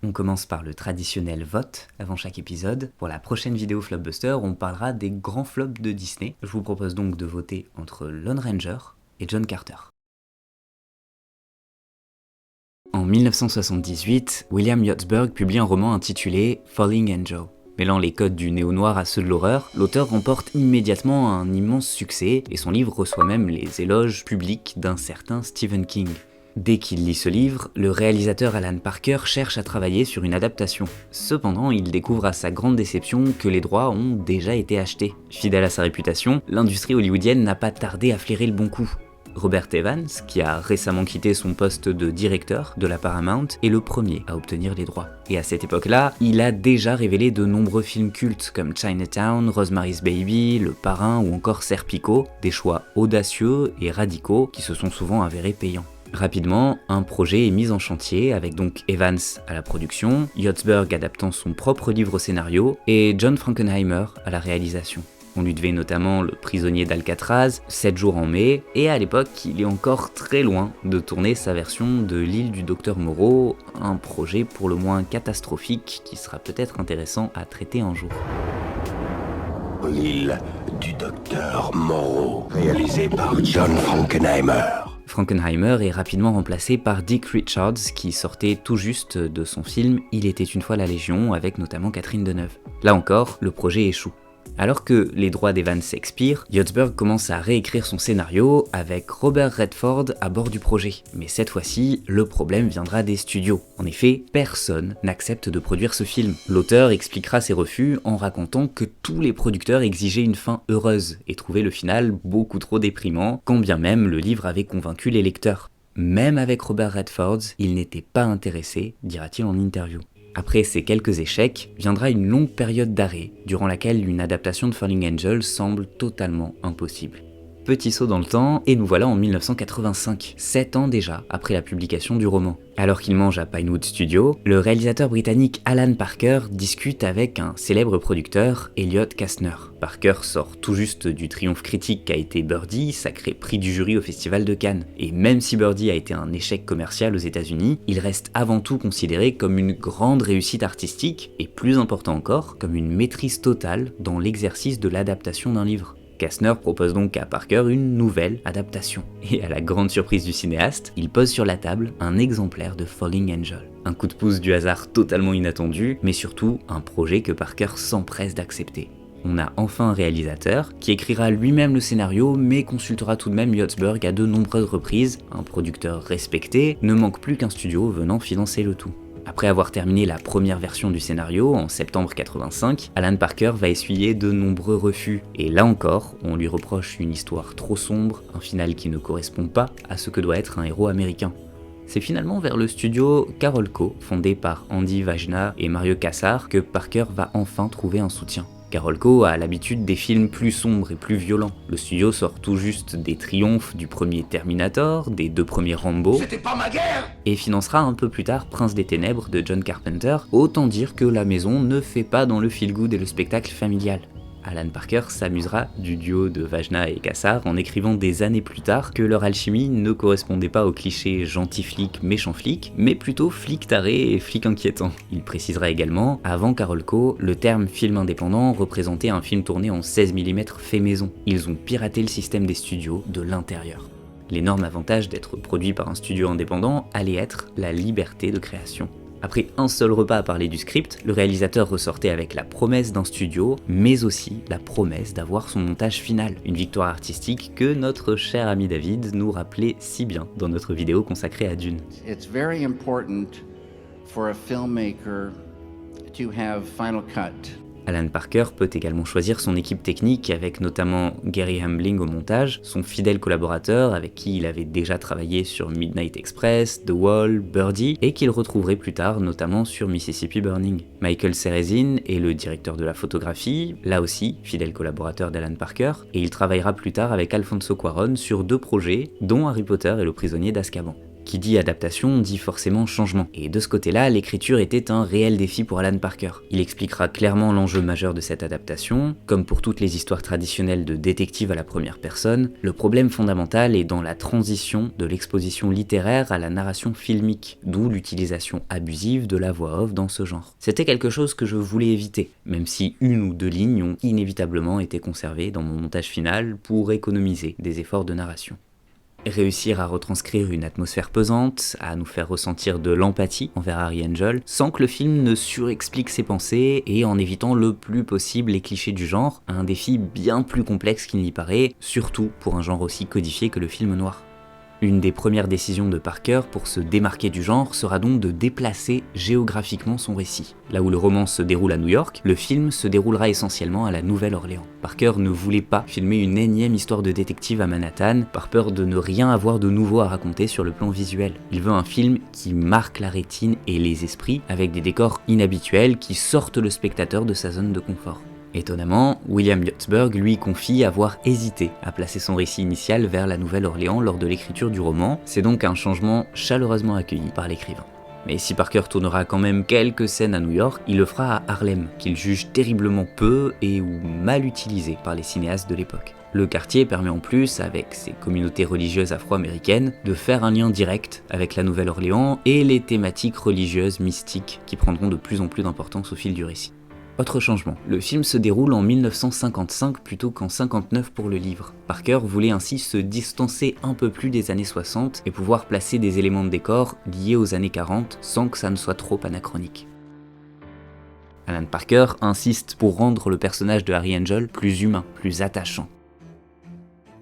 On commence par le traditionnel vote avant chaque épisode. Pour la prochaine vidéo Flopbuster, on parlera des grands flops de Disney. Je vous propose donc de voter entre Lone Ranger et John Carter. En 1978, William Yotzberg publie un roman intitulé Falling Angel. Mêlant les codes du néo-noir à ceux de l'horreur, l'auteur remporte immédiatement un immense succès et son livre reçoit même les éloges publics d'un certain Stephen King. Dès qu'il lit ce livre, le réalisateur Alan Parker cherche à travailler sur une adaptation. Cependant, il découvre à sa grande déception que les droits ont déjà été achetés. Fidèle à sa réputation, l'industrie hollywoodienne n'a pas tardé à flairer le bon coup. Robert Evans, qui a récemment quitté son poste de directeur de la Paramount, est le premier à obtenir les droits. Et à cette époque-là, il a déjà révélé de nombreux films cultes comme Chinatown, Rosemary's Baby, Le Parrain ou encore Serpico, des choix audacieux et radicaux qui se sont souvent avérés payants. Rapidement, un projet est mis en chantier avec donc Evans à la production, Yotzberg adaptant son propre livre au scénario et John Frankenheimer à la réalisation. On lui devait notamment Le Prisonnier d'Alcatraz, 7 jours en mai, et à l'époque, il est encore très loin de tourner sa version de L'île du Docteur Moreau, un projet pour le moins catastrophique qui sera peut-être intéressant à traiter un jour. L'île du Docteur Moreau, réalisé par John Frankenheimer. Frankenheimer est rapidement remplacé par Dick Richards qui sortait tout juste de son film Il était une fois la Légion avec notamment Catherine Deneuve. Là encore, le projet échoue. Alors que les droits d'Evans expirent, Yotzberg commence à réécrire son scénario avec Robert Redford à bord du projet. Mais cette fois-ci, le problème viendra des studios. En effet, personne n'accepte de produire ce film. L'auteur expliquera ses refus en racontant que tous les producteurs exigeaient une fin heureuse et trouvaient le final beaucoup trop déprimant, quand bien même le livre avait convaincu les lecteurs. Même avec Robert Redford, il n'était pas intéressé, dira-t-il en interview. Après ces quelques échecs, viendra une longue période d'arrêt, durant laquelle une adaptation de Falling Angel semble totalement impossible. Petit saut dans le temps, et nous voilà en 1985, 7 ans déjà après la publication du roman. Alors qu'il mange à Pinewood Studios, le réalisateur britannique Alan Parker discute avec un célèbre producteur, Elliot Kastner. Parker sort tout juste du triomphe critique qu'a été Birdie, sacré prix du jury au Festival de Cannes. Et même si Birdie a été un échec commercial aux États-Unis, il reste avant tout considéré comme une grande réussite artistique, et plus important encore, comme une maîtrise totale dans l'exercice de l'adaptation d'un livre. Kastner propose donc à Parker une nouvelle adaptation. Et à la grande surprise du cinéaste, il pose sur la table un exemplaire de Falling Angel. Un coup de pouce du hasard totalement inattendu, mais surtout un projet que Parker s'empresse d'accepter. On a enfin un réalisateur qui écrira lui-même le scénario mais consultera tout de même Yotzberg à de nombreuses reprises. Un producteur respecté, ne manque plus qu'un studio venant financer le tout. Après avoir terminé la première version du scénario en septembre 85, Alan Parker va essuyer de nombreux refus. Et là encore, on lui reproche une histoire trop sombre, un final qui ne correspond pas à ce que doit être un héros américain. C'est finalement vers le studio Carolco, fondé par Andy Vajna et Mario Kassar, que Parker va enfin trouver un soutien. Carolco a l'habitude des films plus sombres et plus violents. Le studio sort tout juste des triomphes du premier Terminator, des 2 premiers Rambo, C'était pas ma guerre! Et financera un peu plus tard Prince des Ténèbres de John Carpenter, autant dire que la maison ne fait pas dans le feel-good et le spectacle familial. Alan Parker s'amusera du duo de Vajna et Kassar en écrivant des années plus tard que leur alchimie ne correspondait pas au cliché gentil flic, méchant flic, mais plutôt flic taré et flic inquiétant. Il précisera également, avant Carolco, le terme film indépendant représentait un film tourné en 16 mm fait maison. Ils ont piraté le système des studios de l'intérieur. L'énorme avantage d'être produit par un studio indépendant allait être la liberté de création. Après un seul repas à parler du script, le réalisateur ressortait avec la promesse d'un studio, mais aussi la promesse d'avoir son montage final. Une victoire artistique que notre cher ami David nous rappelait si bien dans notre vidéo consacrée à Dune. It's very important for a filmmaker to have final cut. Alan Parker peut également choisir son équipe technique avec notamment Gary Hamling au montage, son fidèle collaborateur avec qui il avait déjà travaillé sur Midnight Express, The Wall, Birdie et qu'il retrouverait plus tard notamment sur Mississippi Burning. Michael Cerezin est le directeur de la photographie, là aussi fidèle collaborateur d'Alan Parker, et il travaillera plus tard avec Alfonso Cuarón sur 2 projets, dont Harry Potter et le prisonnier d'Azkaban. Qui dit adaptation dit forcément changement, et de ce côté-là, l'écriture était un réel défi pour Alan Parker. Il expliquera clairement l'enjeu majeur de cette adaptation. Comme pour toutes les histoires traditionnelles de détective à la première personne, le problème fondamental est dans la transition de l'exposition littéraire à la narration filmique, d'où l'utilisation abusive de la voix off dans ce genre. C'était quelque chose que je voulais éviter, même si une ou deux lignes ont inévitablement été conservées dans mon montage final pour économiser des efforts de narration. Réussir à retranscrire une atmosphère pesante, à nous faire ressentir de l'empathie envers Harry Angel, sans que le film ne surexplique ses pensées et en évitant le plus possible les clichés du genre, un défi bien plus complexe qu'il n'y paraît, surtout pour un genre aussi codifié que le film noir. Une des premières décisions de Parker pour se démarquer du genre sera donc de déplacer géographiquement son récit. Là où le roman se déroule à New York, le film se déroulera essentiellement à la Nouvelle-Orléans. Parker ne voulait pas filmer une énième histoire de détective à Manhattan, par peur de ne rien avoir de nouveau à raconter sur le plan visuel. Il veut un film qui marque la rétine et les esprits, avec des décors inhabituels qui sortent le spectateur de sa zone de confort. Étonnamment, William Yotzberg lui confie avoir hésité à placer son récit initial vers la Nouvelle-Orléans lors de l'écriture du roman, c'est donc un changement chaleureusement accueilli par l'écrivain. Mais si Parker tournera quand même quelques scènes à New York, il le fera à Harlem, qu'il juge terriblement peu et ou mal utilisé par les cinéastes de l'époque. Le quartier permet en plus, avec ses communautés religieuses afro-américaines, de faire un lien direct avec la Nouvelle-Orléans et les thématiques religieuses mystiques qui prendront de plus en plus d'importance au fil du récit. Autre changement, le film se déroule en 1955 plutôt qu'en 59 pour le livre. Parker voulait ainsi se distancer un peu plus des années 60 et pouvoir placer des éléments de décor liés aux années 40 sans que ça ne soit trop anachronique. Alan Parker insiste pour rendre le personnage de Harry Angel plus humain, plus attachant.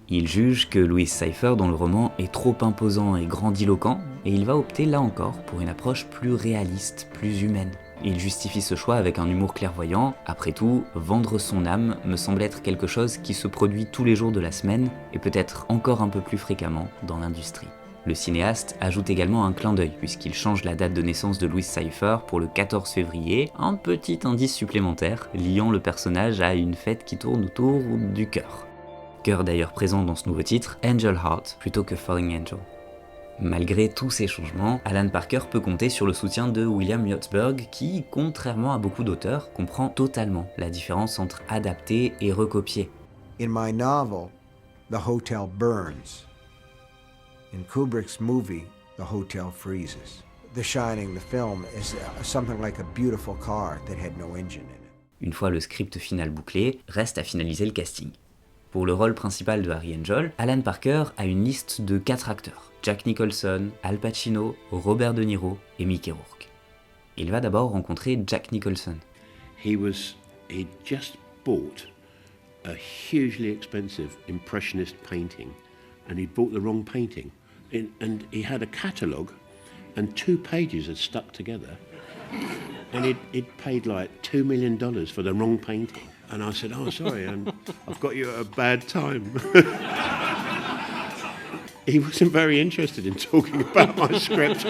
Il juge que Louis Cypher dans le roman est trop imposant et grandiloquent, et il va opter là encore pour une approche plus réaliste, plus humaine. Il justifie ce choix avec un humour clairvoyant. Après tout, vendre son âme me semble être quelque chose qui se produit tous les jours de la semaine et peut-être encore un peu plus fréquemment dans l'industrie. Le cinéaste ajoute également un clin d'œil puisqu'il change la date de naissance de Louis Cypher pour le 14 février, un petit indice supplémentaire liant le personnage à une fête qui tourne autour du cœur. Cœur d'ailleurs présent dans ce nouveau titre, Angel Heart plutôt que Falling Angel. Malgré tous ces changements, Alan Parker peut compter sur le soutien de William Yotzberg qui, contrairement à beaucoup d'auteurs, comprend totalement la différence entre adapter et recopier. In my novel, the hotel burns. In Kubrick's movie, the hotel freezes. The Shining, the film, is something like a beautiful car that had no engine in it. Une fois le script final bouclé, reste à finaliser le casting. Pour le rôle principal de Harry Angel, Alan Parker a une liste de 4 acteurs. Jack Nicholson, Al Pacino, Robert De Niro et Mickey Rourke. Il va d'abord rencontrer Jack Nicholson. He'd just bought a hugely expensive impressionist painting and he'd bought the wrong painting. And he had a catalogue and 2 pages had stuck together and he'd paid like $2 million for the wrong painting. And I said, "Oh, sorry, I've got you at a bad time." He wasn't very interested in talking about my script.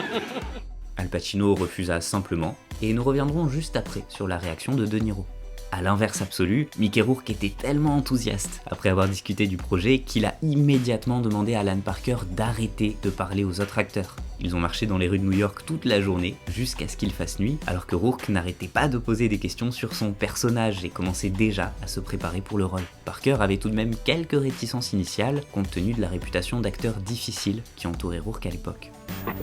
Al Pacino refusa simplement, et nous reviendrons juste après sur la réaction de De Niro. A l'inverse absolu, Mickey Rourke était tellement enthousiaste après avoir discuté du projet qu'il a immédiatement demandé à Alan Parker d'arrêter de parler aux autres acteurs. Ils ont marché dans les rues de New York toute la journée jusqu'à ce qu'il fasse nuit, alors que Rourke n'arrêtait pas de poser des questions sur son personnage et commençait déjà à se préparer pour le rôle. Parker avait tout de même quelques réticences initiales compte tenu de la réputation d'acteur difficile qui entourait Rourke à l'époque.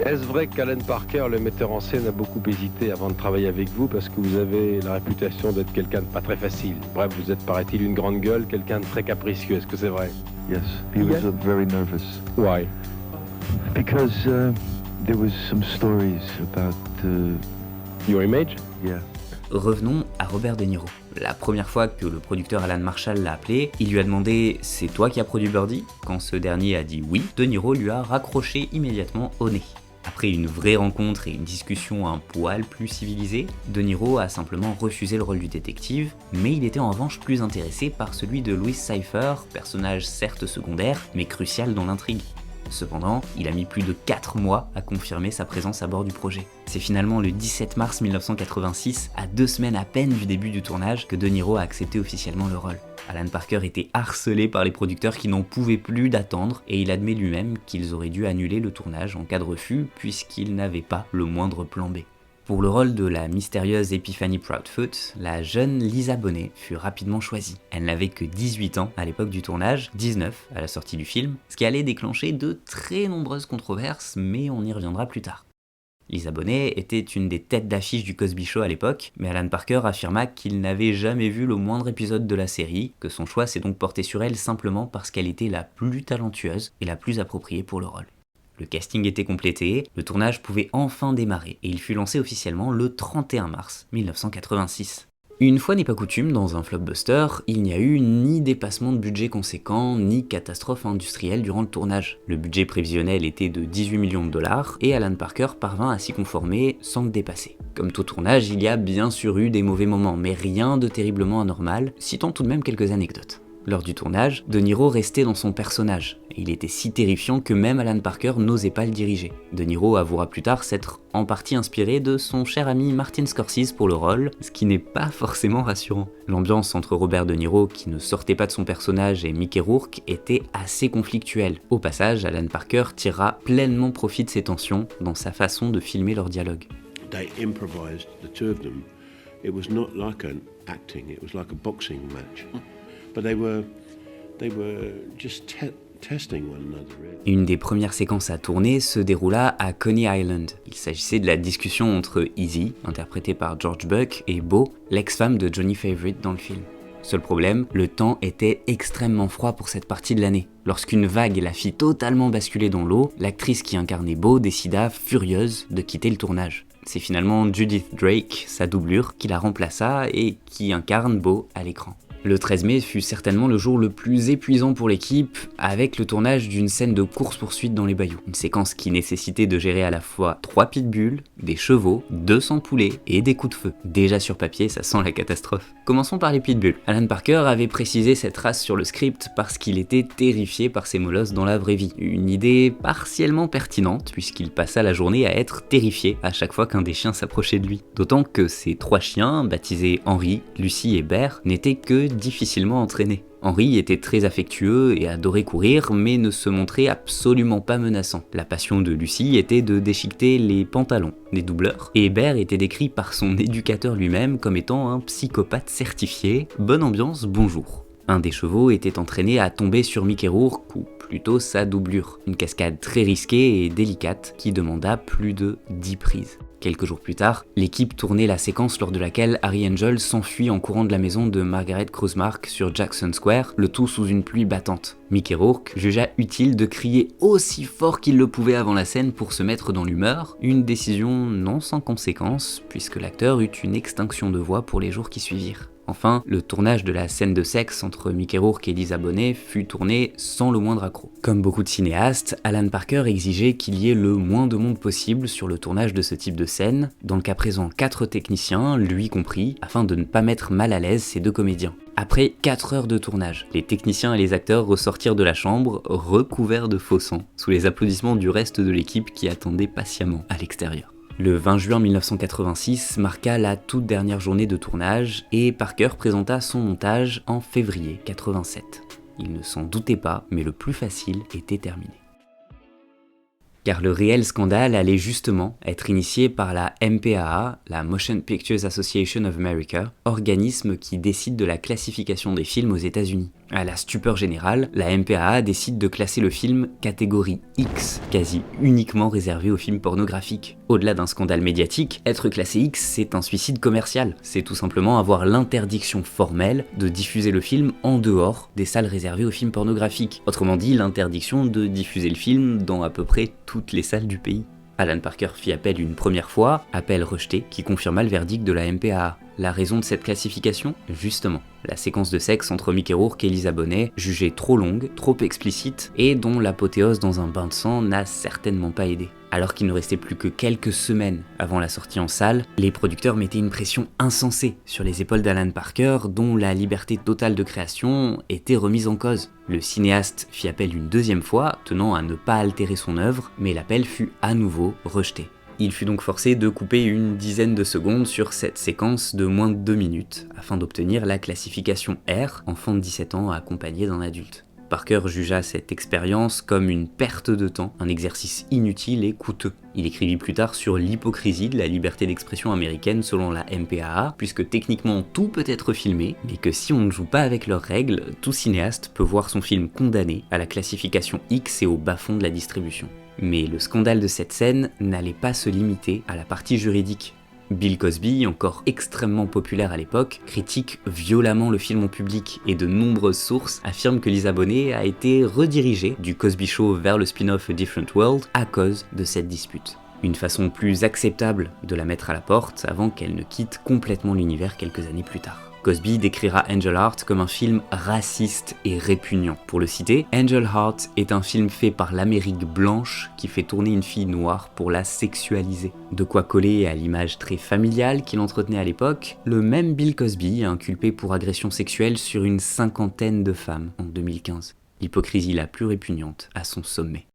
Est-ce vrai qu'Alan Parker, le metteur en scène, a beaucoup hésité avant de travailler avec vous parce que vous avez la réputation d'être quelqu'un de pas très facile? Bref, vous êtes, paraît-il, une grande gueule, quelqu'un de très capricieux. Est-ce que c'est vrai? Yes, he was very nervous. Why? Because there was some stories about your image? Yeah. Revenons à Robert De Niro. La première fois que le producteur Alan Marshall l'a appelé, il lui a demandé « C'est toi qui as produit Birdie ?» Quand ce dernier a dit oui, De Niro lui a raccroché immédiatement au nez. Après une vraie rencontre et une discussion un poil plus civilisée, De Niro a simplement refusé le rôle du détective, mais il était en revanche plus intéressé par celui de Louis Cypher, personnage certes secondaire, mais crucial dans l'intrigue. Cependant, il a mis plus de 4 mois à confirmer sa présence à bord du projet. C'est finalement le 17 mars 1986, à 2 semaines à peine du début du tournage, que De Niro a accepté officiellement le rôle. Alan Parker était harcelé par les producteurs qui n'en pouvaient plus d'attendre, et il admet lui-même qu'ils auraient dû annuler le tournage en cas de refus, puisqu'il n'avait pas le moindre plan B. Pour le rôle de la mystérieuse Epiphany Proudfoot, la jeune Lisa Bonet fut rapidement choisie. Elle n'avait que 18 ans à l'époque du tournage, 19 à la sortie du film, ce qui allait déclencher de très nombreuses controverses, mais on y reviendra plus tard. Lisa Bonet était une des têtes d'affiche du Cosby Show à l'époque, mais Alan Parker affirma qu'il n'avait jamais vu le moindre épisode de la série, que son choix s'est donc porté sur elle simplement parce qu'elle était la plus talentueuse et la plus appropriée pour le rôle. Le casting était complété, le tournage pouvait enfin démarrer, et il fut lancé officiellement le 31 mars 1986. Une fois n'est pas coutume, dans un blockbuster, il n'y a eu ni dépassement de budget conséquent, ni catastrophe industrielle durant le tournage. Le budget prévisionnel était de 18 millions de dollars, et Alan Parker parvint à s'y conformer sans le dépasser. Comme tout tournage, il y a bien sûr eu des mauvais moments, mais rien de terriblement anormal, citant tout de même quelques anecdotes. Lors du tournage, De Niro restait dans son personnage, et il était si terrifiant que même Alan Parker n'osait pas le diriger. De Niro avouera plus tard s'être en partie inspiré de son cher ami Martin Scorsese pour le rôle, ce qui n'est pas forcément rassurant. L'ambiance entre Robert De Niro, qui ne sortait pas de son personnage, et Mickey Rourke était assez conflictuelle. Au passage, Alan Parker tirera pleinement profit de ces tensions dans sa façon de filmer leur dialogue. They improvised, the two of them. It was not like an acting, it was like a boxing match. But they were just testing one another, really. Une des premières séquences à tourner se déroula à Coney Island. Il s'agissait de la discussion entre Izzy, interprétée par George Buck, et Bo, l'ex-femme de Johnny Favorite dans le film. Seul problème, le temps était extrêmement froid pour cette partie de l'année. Lorsqu'une vague la fit totalement basculer dans l'eau, l'actrice qui incarnait Bo décida, furieuse, de quitter le tournage. C'est finalement Judith Drake, sa doublure, qui la remplaça et qui incarne Bo à l'écran. Le 13 mai fut certainement le jour le plus épuisant pour l'équipe, avec le tournage d'une scène de course-poursuite dans les bayous. Une séquence qui nécessitait de gérer à la fois 3 pitbulls, des chevaux, 200 poulets et des coups de feu. Déjà sur papier, ça sent la catastrophe. Commençons par les pitbulls. Alan Parker avait précisé cette race sur le script parce qu'il était terrifié par ces molosses dans la vraie vie. Une idée partiellement pertinente, puisqu'il passa la journée à être terrifié à chaque fois qu'un des chiens s'approchait de lui. D'autant que ces 3 chiens, baptisés Henry, Lucy et Bear, n'étaient que difficilement entraîné. Henry était très affectueux et adorait courir, mais ne se montrait absolument pas menaçant. La passion de Lucy était de déchiqueter les pantalons des doubleurs, et Bear était décrit par son éducateur lui-même comme étant un psychopathe certifié. Bonne ambiance, bonjour. Un des chevaux était entraîné à tomber sur Mickey Rourke, ou plutôt sa doublure. Une cascade très risquée et délicate qui demanda plus de 10 prises. Quelques jours plus tard, l'équipe tournait la séquence lors de laquelle Harry Angel s'enfuit en courant de la maison de Margaret Kruzmark sur Jackson Square, le tout sous une pluie battante. Mickey Rourke jugea utile de crier aussi fort qu'il le pouvait avant la scène pour se mettre dans l'humeur, une décision non sans conséquence, puisque l'acteur eut une extinction de voix pour les jours qui suivirent. Enfin, le tournage de la scène de sexe entre Mickey Rourke et Lisa Bonet fut tourné sans le moindre accroc. Comme beaucoup de cinéastes, Alan Parker exigeait qu'il y ait le moins de monde possible sur le tournage de ce type de scène, dans le cas présent 4 techniciens, lui compris, afin de ne pas mettre mal à l'aise ces 2 comédiens. Après 4 heures de tournage, les techniciens et les acteurs ressortirent de la chambre, recouverts de faux sang, sous les applaudissements du reste de l'équipe qui attendait patiemment à l'extérieur. Le 20 juin 1986 marqua la toute dernière journée de tournage et Parker présenta son montage en février 87. Il ne s'en doutait pas, mais le plus facile était terminé. Car le réel scandale allait justement être initié par la MPAA, la Motion Pictures Association of America, organisme qui décide de la classification des films aux États-Unis. À la stupeur générale, la MPAA décide de classer le film catégorie X, quasi uniquement réservé aux films pornographiques. Au-delà d'un scandale médiatique, être classé X, c'est un suicide commercial. C'est tout simplement avoir l'interdiction formelle de diffuser le film en dehors des salles réservées aux films pornographiques. Autrement dit, l'interdiction de diffuser le film dans à peu près toutes les salles du pays. Alan Parker fit appel une première fois, appel rejeté, qui confirma le verdict de la MPAA. La raison de cette classification ? Justement, la séquence de sexe entre Mickey Rourke et Lisa Bonet, jugée trop longue, trop explicite, et dont l'apothéose dans un bain de sang n'a certainement pas aidé. Alors qu'il ne restait plus que quelques semaines avant la sortie en salle, les producteurs mettaient une pression insensée sur les épaules d'Alan Parker, dont la liberté totale de création était remise en cause. Le cinéaste fit appel une deuxième fois, tenant à ne pas altérer son œuvre, mais l'appel fut à nouveau rejeté. Il fut donc forcé de couper une dizaine de secondes sur cette séquence de moins de 2 minutes, afin d'obtenir la classification R, enfant de 17 ans accompagné d'un adulte. Parker jugea cette expérience comme une perte de temps, un exercice inutile et coûteux. Il écrivit plus tard sur l'hypocrisie de la liberté d'expression américaine selon la MPAA, puisque techniquement tout peut être filmé, mais que si on ne joue pas avec leurs règles, tout cinéaste peut voir son film condamné à la classification X et au bas-fond de la distribution. Mais le scandale de cette scène n'allait pas se limiter à la partie juridique. Bill Cosby, encore extrêmement populaire à l'époque, critique violemment le film en public et de nombreuses sources affirment que Lisa Bonet a été redirigée du Cosby Show vers le spin-off A Different World à cause de cette dispute. Une façon plus acceptable de la mettre à la porte avant qu'elle ne quitte complètement l'univers quelques années plus tard. Cosby décrira Angel Heart comme un film raciste et répugnant. Pour le citer, Angel Heart est un film fait par l'Amérique blanche qui fait tourner une fille noire pour la sexualiser. De quoi coller à l'image très familiale qu'il entretenait à l'époque, le même Bill Cosby est inculpé pour agression sexuelle sur une 50aine de femmes en 2015. L'hypocrisie la plus répugnante à son sommet.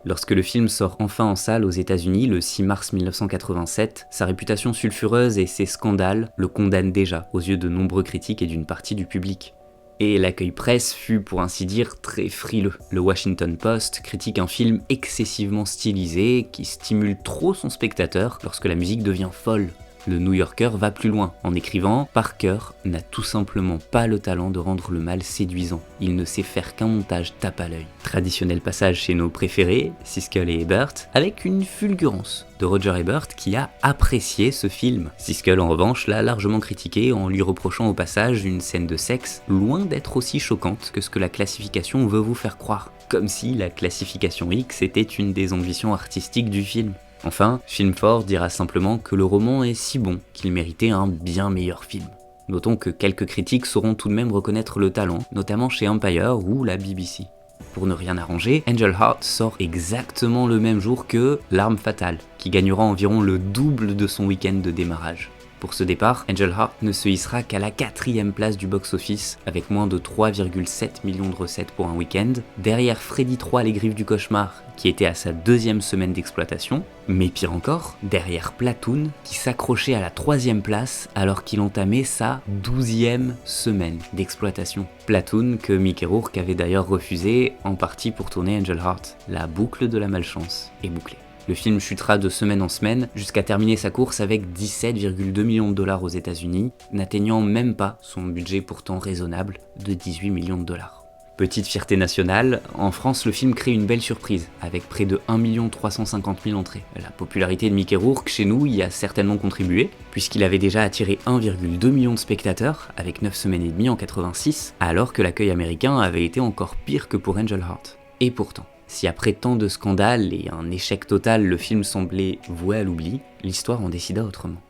Lorsque le film sort enfin en salle aux États-Unis le 6 mars 1987, sa réputation sulfureuse et ses scandales le condamnent déjà aux yeux de nombreux critiques et d'une partie du public. Et l'accueil presse fut pour ainsi dire très frileux. Le Washington Post critique un film excessivement stylisé qui stimule trop son spectateur lorsque la musique devient folle. Le New Yorker va plus loin en écrivant « Parker n'a tout simplement pas le talent de rendre le mal séduisant. Il ne sait faire qu'un montage tape à l'œil. » Traditionnel passage chez nos préférés, Siskel et Ebert, avec une fulgurance de Roger Ebert qui a apprécié ce film. Siskel en revanche l'a largement critiqué en lui reprochant au passage une scène de sexe loin d'être aussi choquante que ce que la classification veut vous faire croire. Comme si la classification X était une des ambitions artistiques du film. Enfin, Film Fort dira simplement que le roman est si bon qu'il méritait un bien meilleur film. Notons que quelques critiques sauront tout de même reconnaître le talent, notamment chez Empire ou la BBC. Pour ne rien arranger, Angel Heart sort exactement le même jour que L'Arme Fatale, qui gagnera environ le double de son week-end de démarrage. Pour ce départ, Angel Heart ne se hissera qu'à la 4e place du box-office, avec moins de 3,7 millions de recettes pour un week-end, derrière Freddy 3 Les Griffes du Cauchemar, qui était à sa 2e semaine d'exploitation, mais pire encore, derrière Platoon, qui s'accrochait à la 3e place alors qu'il entamait sa 12e semaine d'exploitation. Platoon que Mickey Rourke avait d'ailleurs refusé, en partie pour tourner Angel Heart. La boucle de la malchance est bouclée. Le film chutera de semaine en semaine jusqu'à terminer sa course avec 17,2 millions de dollars aux États-Unis, n'atteignant même pas son budget pourtant raisonnable de 18 millions de dollars. Petite fierté nationale, en France le film crée une belle surprise, avec près de 1 350 000 entrées. La popularité de Mickey Rourke chez nous y a certainement contribué, puisqu'il avait déjà attiré 1,2 million de spectateurs, avec 9 semaines et demie en 86, alors que l'accueil américain avait été encore pire que pour Angel Heart. Et pourtant, si après tant de scandales et un échec total, le film semblait voué à l'oubli, l'histoire en décida autrement.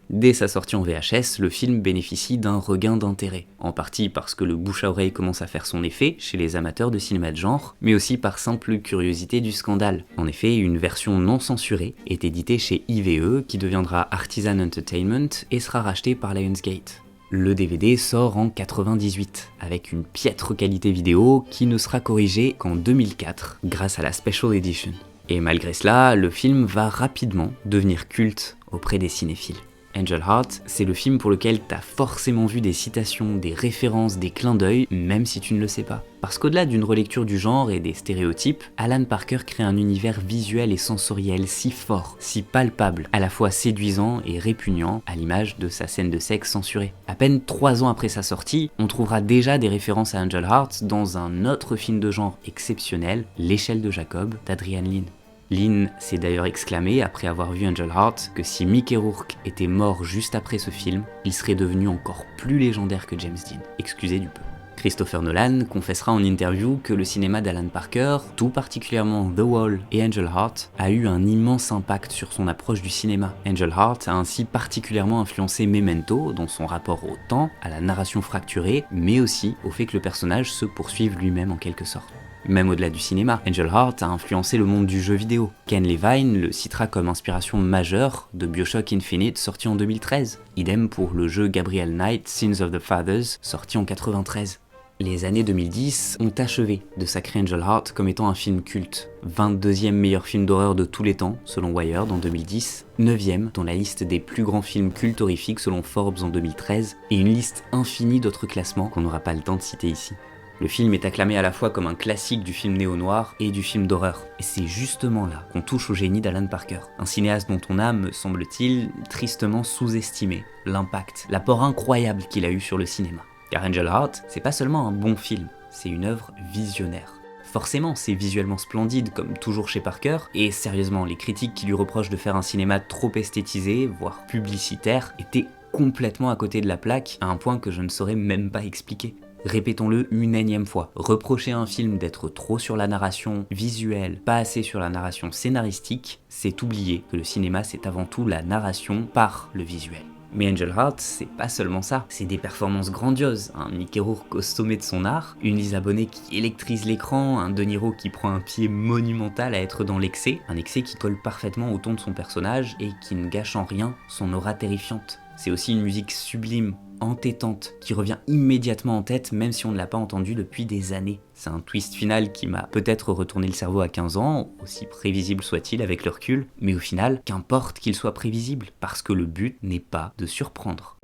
Dès sa sortie en VHS, le film bénéficie d'un regain d'intérêt, en partie parce que le bouche à oreille commence à faire son effet chez les amateurs de cinéma de genre, mais aussi par simple curiosité du scandale. En effet, une version non censurée est éditée chez IVE, qui deviendra Artisan Entertainment et sera rachetée par Lionsgate. Le DVD sort en 98, avec une piètre qualité vidéo qui ne sera corrigée qu'en 2004 grâce à la Special Edition. Et malgré cela, le film va rapidement devenir culte auprès des cinéphiles. Angel Heart, c'est le film pour lequel t'as forcément vu des citations, des références, des clins d'œil, même si tu ne le sais pas. Parce qu'au-delà d'une relecture du genre et des stéréotypes, Alan Parker crée un univers visuel et sensoriel si fort, si palpable, à la fois séduisant et répugnant, à l'image de sa scène de sexe censurée. À peine 3 ans après sa sortie, on trouvera déjà des références à Angel Heart dans un autre film de genre exceptionnel, L'échelle de Jacob, d'Adrian Lyne. Lyne s'est d'ailleurs exclamé, après avoir vu Angel Heart, que si Mickey Rourke était mort juste après ce film, il serait devenu encore plus légendaire que James Dean. Excusez du peu. Christopher Nolan confessera en interview que le cinéma d'Alan Parker, tout particulièrement The Wall et Angel Heart, a eu un immense impact sur son approche du cinéma. Angel Heart a ainsi particulièrement influencé Memento dans son rapport au temps, à la narration fracturée, mais aussi au fait que le personnage se poursuive lui-même en quelque sorte. Même au-delà du cinéma, Angel Heart a influencé le monde du jeu vidéo. Ken Levine le citera comme inspiration majeure de BioShock Infinite sorti en 2013. Idem pour le jeu Gabriel Knight Sins of the Fathers sorti en 93. Les années 2010 ont achevé de sacrer Angel Heart comme étant un film culte. 22e meilleur film d'horreur de tous les temps selon Wired en 2010, 9e dans la liste des plus grands films cultes horrifiques selon Forbes en 2013, et une liste infinie d'autres classements qu'on n'aura pas le temps de citer ici. Le film est acclamé à la fois comme un classique du film néo-noir et du film d'horreur. Et c'est justement là qu'on touche au génie d'Alan Parker. Un cinéaste dont on a, me semble-t-il, tristement sous-estimé l'impact, l'apport incroyable qu'il a eu sur le cinéma. Car Angel Heart, c'est pas seulement un bon film, c'est une œuvre visionnaire. Forcément, c'est visuellement splendide, comme toujours chez Parker, et sérieusement, les critiques qui lui reprochent de faire un cinéma trop esthétisé, voire publicitaire, étaient complètement à côté de la plaque, à un point que je ne saurais même pas expliquer. Répétons-le une énième fois, reprocher à un film d'être trop sur la narration visuelle, pas assez sur la narration scénaristique, c'est oublier que le cinéma c'est avant tout la narration par le visuel. Mais Angel Heart, c'est pas seulement ça, c'est des performances grandioses, un Mickey Rourke au sommet de son art, une Lisa Bonet qui électrise l'écran, un De Niro qui prend un pied monumental à être dans l'excès, un excès qui colle parfaitement au ton de son personnage et qui ne gâche en rien son aura terrifiante. C'est aussi une musique sublime, entêtante, qui revient immédiatement en tête même si on ne l'a pas entendue depuis des années. C'est un twist final qui m'a peut-être retourné le cerveau à 15 ans, aussi prévisible soit-il avec le recul, mais au final, qu'importe qu'il soit prévisible, parce que le but n'est pas de surprendre.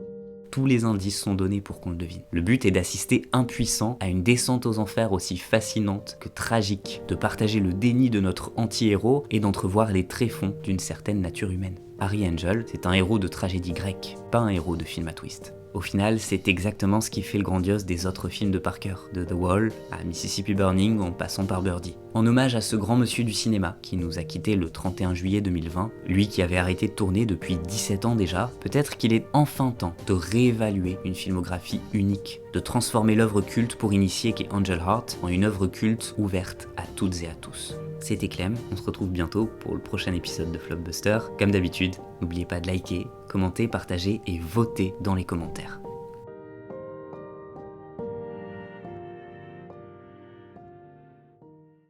Tous les indices sont donnés pour qu'on le devine. Le but est d'assister impuissant à une descente aux enfers aussi fascinante que tragique, de partager le déni de notre anti-héros et d'entrevoir les tréfonds d'une certaine nature humaine. Harry Angel, c'est un héros de tragédie grecque, pas un héros de film à twist. Au final, c'est exactement ce qui fait le grandiose des autres films de Parker, de The Wall à Mississippi Burning en passant par Birdie. En hommage à ce grand monsieur du cinéma qui nous a quittés le 31 juillet 2020, lui qui avait arrêté de tourner depuis 17 ans déjà, peut-être qu'il est enfin temps de réévaluer une filmographie unique, de transformer l'œuvre culte pour initier qu'est Angel Heart en une œuvre culte ouverte à toutes et à tous. C'était Clem, on se retrouve bientôt pour le prochain épisode de Flopbuster. Comme d'habitude, n'oubliez pas de liker, commenter, partager et voter dans les commentaires.